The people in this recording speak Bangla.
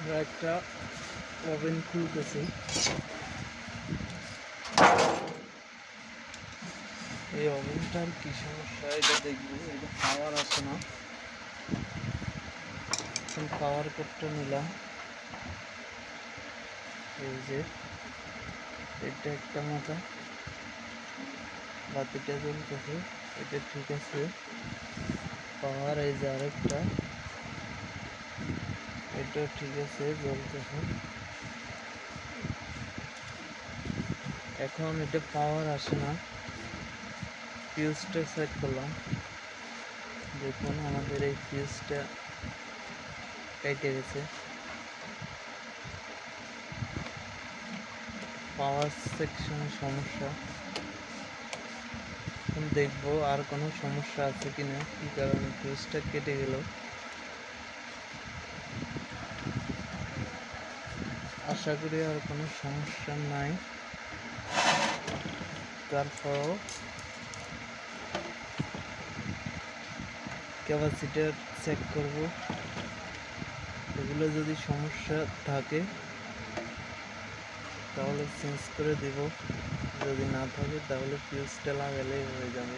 আমরা একটা ওভেন খুলতেছি। এই ওভেনটার কি সমস্যা এটা দেখবো। এটা পাওয়ার আসে না। এখন পাওয়ার কোডটা নিলাম। এই যে এটা একটা মাথা, বাতিটা জ্বলতেছে, এটা ঠিক আছে। পাওয়ার এই যে আরেকটা, এটাও ঠিক আছে, জ্বলতেছে। এখন এটা পাওয়ার আসে না। ফিউজটা চেক করলাম, দেখুন আমাদের এই ফিউজটা কেটে গেছে। পাওয়ার সেকশনে সমস্যা। এখন দেখবো আর কোনো সমস্যা আছে কিনা, কি কারণে ফিউজটা কেটে গেল। আশা করি আর কোনো সমস্যা নাই। তারপরও ক্যাপাসিটার চেক করব, এগুলো যদি সমস্যা থাকে তাহলে চেঞ্জ করে দিব, যদি না থাকে তাহলে ফিউজটা লাগালেই হয়ে যাবে।